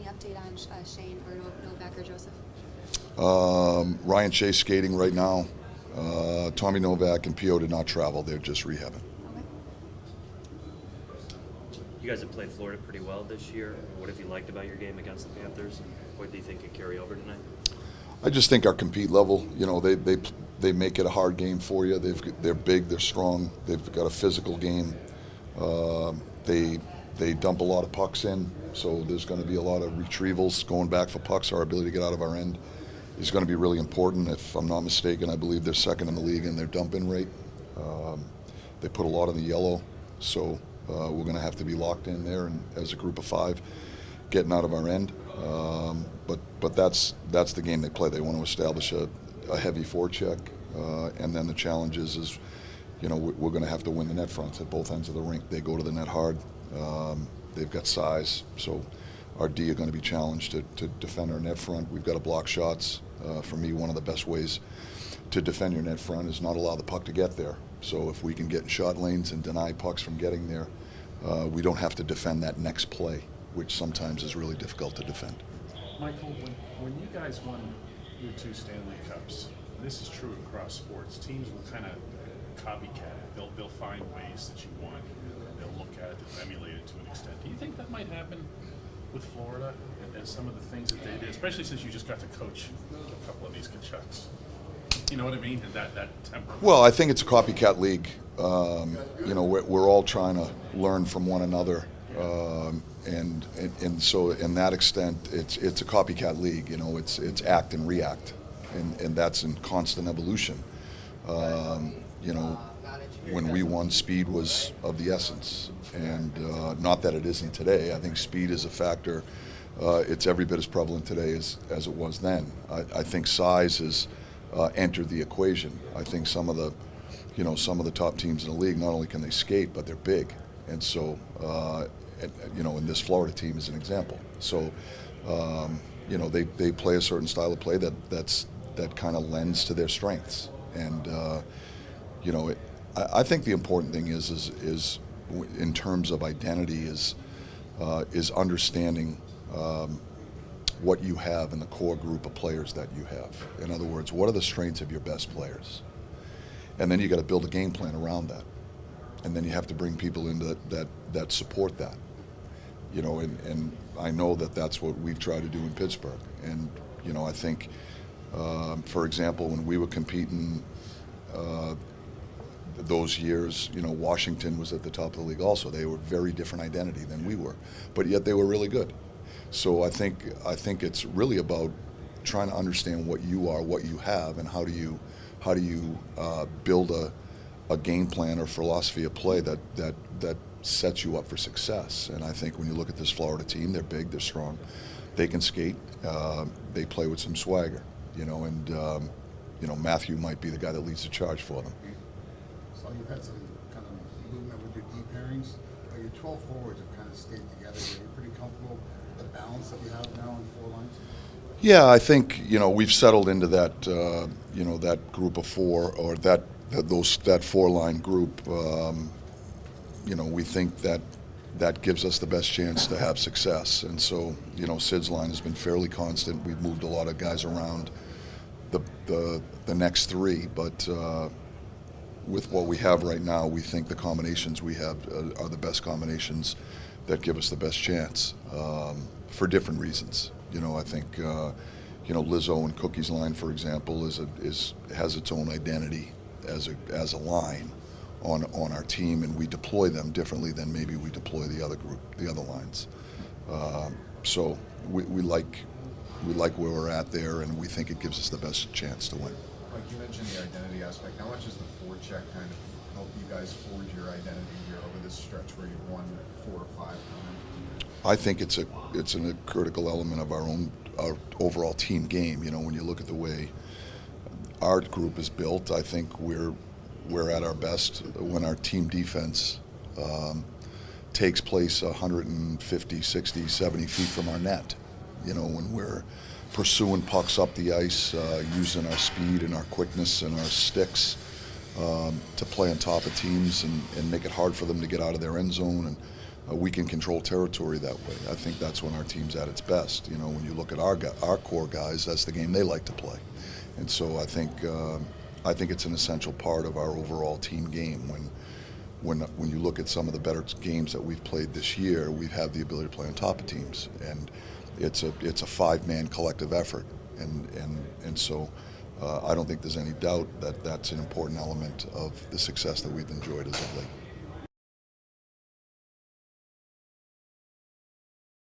update on Shane or Novak or Joseph? Ryan Shea skating right now. Tommy Novak and P.O. did not travel. They're just rehabbing. Okay. You guys have played Florida pretty well this year. What have you liked about your game against the Panthers? What do you think could carry over tonight? I just think our compete level, they make it a hard game for you. They're big, they're strong, they've got a physical game. They dump a lot of pucks in, so there's going to be a lot of retrievals going back for pucks. Our ability to get out of our end is going to be really important. If I'm not mistaken, I believe they're second in the league in their dump-in rate. They put a lot in the yellow, so we're going to have to be locked in there and as a group of five, getting out of our end. But that's the game they play. They want to establish a heavy forecheck, and then the challenge is we're going to have to win the net fronts at both ends of the rink. They go to the net hard. They've got size, so our D are going to be challenged to defend our net front. We've got to block shots. For me, one of the best ways to defend your net front is not allow the puck to get there. So if we can get in shot lanes and deny pucks from getting there, we don't have to defend that next play, which sometimes is really difficult to defend. Michael, when you guys won your 2 Stanley Cups, and this is true across sports, teams will kind of copycat it. They'll find ways that you won. They'll look at it, they'll emulate it to an extent. Do you think that might happen with Florida and some of the things that they did, especially since you just got to coach a couple of these Kachucks? You know what I mean? That temper. Well, I think it's a copycat league. We're all trying to learn from one another. And so in that extent, it's a copycat league. It's act and react, and that's in constant evolution. When we won, speed was of the essence, and not that it isn't today. I think speed is a factor. It's every bit as prevalent today as it was then. I think size has entered the equation. I think some of the top teams in the league, not only can they skate, but they're big, and so. And this Florida team is an example. So, they play a certain style of play that kind of lends to their strengths. And I think the important thing is in terms of identity is understanding what you have in the core group of players that you have. In other words, what are the strengths of your best players? And then you got to build a game plan around that. And then you have to bring people into that support that. And I know that's what we've tried to do in Pittsburgh. And, I think, for example, when we were competing those years, Washington was at the top of the league also. They were a very different identity than we were, but yet they were really good. So I think it's really about trying to understand what you are, what you have, and how do you build a game plan or philosophy of play that sets you up for success. And I think when you look at this Florida team, they're big, they're strong, they can skate, they play with some swagger, and Matthew might be the guy that leads the charge for them. So you've had some kind of movement with your deep pairings, but your 12 forwards have kind of stayed together. Are you pretty comfortable with the balance that you have now in 4 lines? Yeah, I think we've settled into that that group of 4 or that 4-line group. We think that gives us the best chance to have success. And so, Sid's line has been fairly constant. We've moved a lot of guys around the next 3, but with what we have right now, we think the combinations we have are the best combinations that give us the best chance for different reasons. I think Lizzo and Cookie's line, for example, has its own identity as a line on our team, and we deploy them differently than maybe we deploy the other lines. So we like where we're at there, and we think it gives us the best chance to win. Like you mentioned the identity aspect, how much has the forecheck kind of helped you guys forge your identity here over this stretch where you've won 4 or 5 times? I think it's a critical element of our overall team game. When you look at the way our group is built, I think we're at our best when our team defense takes place 150, 60, 70 feet from our net. When we're pursuing pucks up the ice, using our speed and our quickness and our sticks to play on top of teams and make it hard for them to get out of their end zone. And we can control territory that way. I think that's when our team's at its best. You know, when you look at our core guys, that's the game they like to play, and so I think it's an essential part of our overall team game. When you look at some of the better games that we've played this year, we've had the ability to play on top of teams, and it's a five-man collective effort, and so I don't think there's any doubt that that's an important element of the success that we've enjoyed as of late.